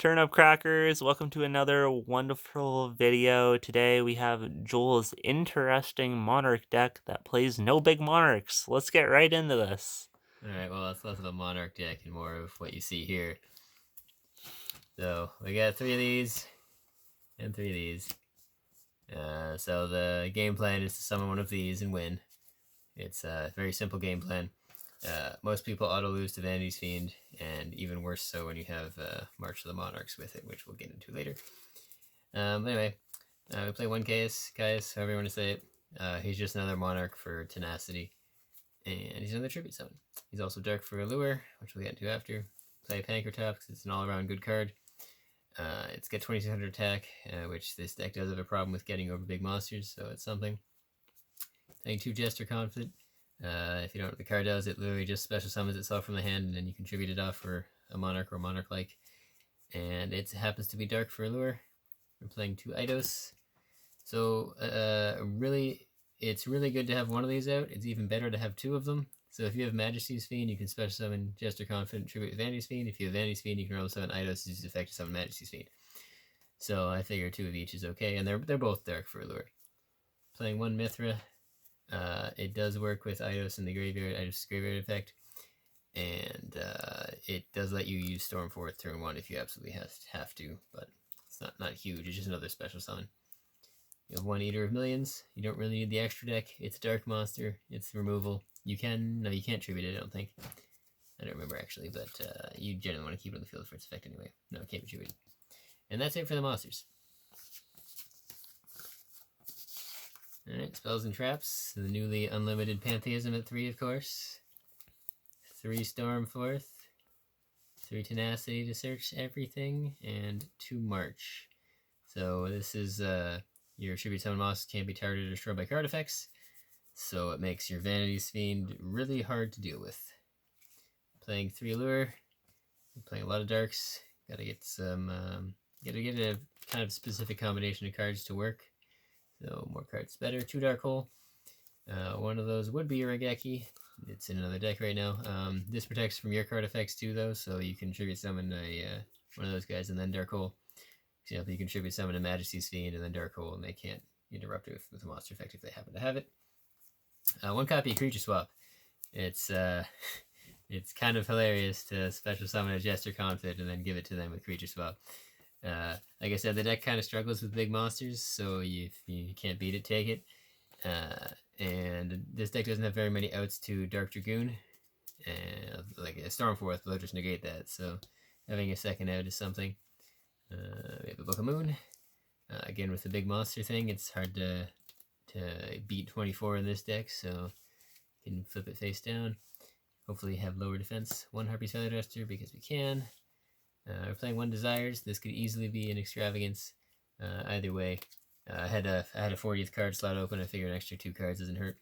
Turnip Crackers, welcome to another wonderful video. Today we have Joel's interesting Monarch deck that plays no big monarchs. Let's get right into this. Alright, well, it's less of a Monarch deck and more of what you see here. So, we got 3 of these, and 3 of these. So the game plan is to summon one of these and win. It's a very simple game plan. Most people auto-lose to Vanity's Fiend, and even worse so when you have March of the Monarchs with it, which we'll get into later. Anyway, we play 1 Caius, however you want to say it. He's just another Monarch for Tenacity, and he's another Tribute Summon. He's also Dark for Allure, which we'll get into after. Play Pankratops because it's an all-around good card. It's got 2600 attack, which this deck does have a problem with getting over big monsters, so it's something. Playing 2 Jester Confident. If you don't know what the card does, it literally just special summons itself from the hand, and then you contribute it off for a Monarch or Monarch-like. And it happens to be Dark for Allure. We're playing 2 Eidos. So, it's really good to have one of these out. It's even better to have 2 of them. So if you have Majesty's Fiend, you can special summon Jester Confident, tribute with Vanity's Fiend. If you have Vanity's Fiend, you can roll summon Eidos, use effect to summon Majesty's Fiend. So I figure 2 of each is okay, and they're both Dark for Allure. Playing 1 Mithra. It does work with Eidos in the graveyard, Eidos' graveyard effect, and it does let you use Stormforth turn 1 if you absolutely have to, but it's not huge. It's just another special summon. You have 1 Eater of Millions. You don't really need the extra deck. It's a dark monster. It's removal. You can't tribute it, I don't think. I don't remember actually, but you generally want to keep it on the field for its effect anyway. No, it can't be tributed. And that's it for the monsters. Alright, Spells and Traps. The newly unlimited Pantheism at 3, of course. 3 Stormforth. 3 Tenacity to search everything. And 2 March. So this is your Tribute Summon monsters can't be targeted or destroyed by card effects. So it makes your Vanity's Fiend really hard to deal with. Playing 3 Allure. Playing a lot of Darks. Gotta get some, gotta get a kind of specific combination of cards to work. So more cards better. 2 Dark Hole. One of those would be a Regeki. It's in another deck right now. This protects from your card effects too, though, so you can tribute summon one of those guys and then Dark Hole. For example, you can tribute summon a Majesty's Fiend and then Dark Hole, and they can't interrupt it with a monster effect if they happen to have it. 1 copy of Creature Swap. It's it's kind of hilarious to special summon a Jester Confident and then give it to them with Creature Swap. Like I said, the deck kind of struggles with big monsters, so if you can't beat it, take it. And this deck doesn't have very many outs to Dark Dragoon. Like a Stormforth will just negate that, so having a second out is something. We have a Book of Moon. Again, with the big monster thing, it's hard to beat 24 in this deck, so you can flip it face down. Hopefully have lower defense. 1 Harpy's Feather Duster, because we can. We're playing 1 Desires. This could easily be an extravagance. Either way, I had a 40th card slot open. I figured an extra 2 cards doesn't hurt.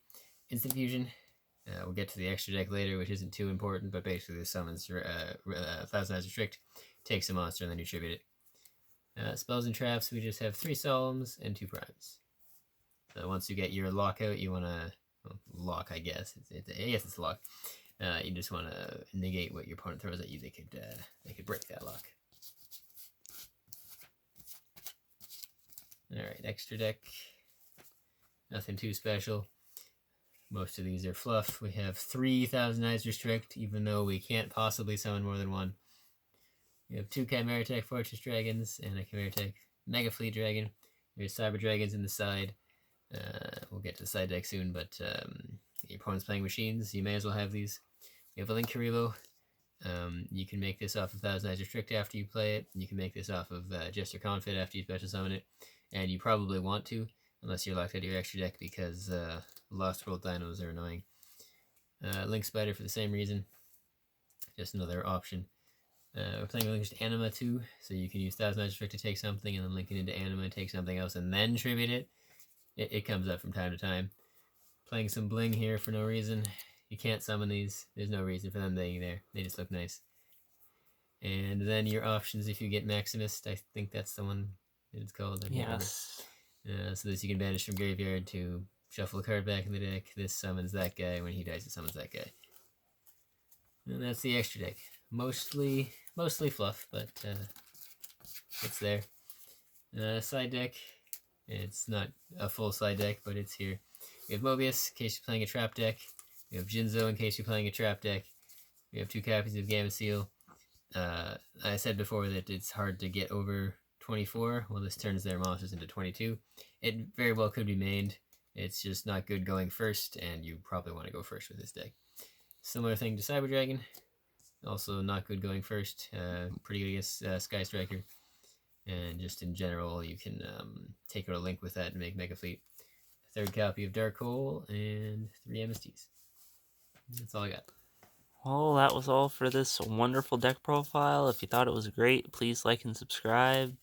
Instant Fusion. We'll get to the extra deck later, which isn't too important, but basically the summons Thousand Eyes Restrict, takes a monster, and then you tribute it. Spells and Traps, we just have 3 Solemns and 2 Primes. So once you get your lockout, you want to lock, I guess. I guess it's a lock. You just want to negate what your opponent throws at you. They could break that lock. Alright, extra deck. Nothing too special. Most of these are fluff. We have 3 Thousand Eyes Restrict, even though we can't possibly summon more than 1. We have 2 Chimera Tech Fortress Dragons and a Chimera Tech Mega Fleet Dragon. There's Cyber Dragons in the side. We'll get to the side deck soon, but your opponent's playing machines. You may as well have these. We have a Link Karibo. You can make this off of Thousand Eyes Restrict after you play it. You can make this off of Jester Confident after you special summon it. And you probably want to, unless you're locked out of your extra deck, because Lost World Dinos are annoying. Link Spider for the same reason. Just another option. We're playing Relinquished Anima too, so you can use Thousand Eyes Restrict to take something, and then link it into Anima and take something else, and then tribute it. It comes up from time to time. Playing some Bling here for no reason. You can't summon these. There's no reason for them being there. They just look nice. And then your options if you get Maximist. I think that's the one it's called. Yes. So this you can banish from graveyard to shuffle a card back in the deck. This summons that guy. When he dies, it summons that guy. And that's the extra deck. Mostly fluff, but it's there. Side deck. It's not a full side deck, but it's here. We have Mobius in case you're playing a trap deck. We have Jinzo in case you're playing a trap deck. We have 2 copies of Gamma Seal. I said before that it's hard to get over 24. Well, this turns their monsters into 22. It very well could be mained. It's just not good going first, and you probably want to go first with this deck. Similar thing to Cyber Dragon. Also not good going first. Pretty good against Sky Striker. And just in general, you can take out a link with that and make Mega Fleet. A 3rd copy of Dark Hole and 3 MSTs. That's all I got. Well, that was all for this wonderful deck profile. If you thought it was great, please like and subscribe.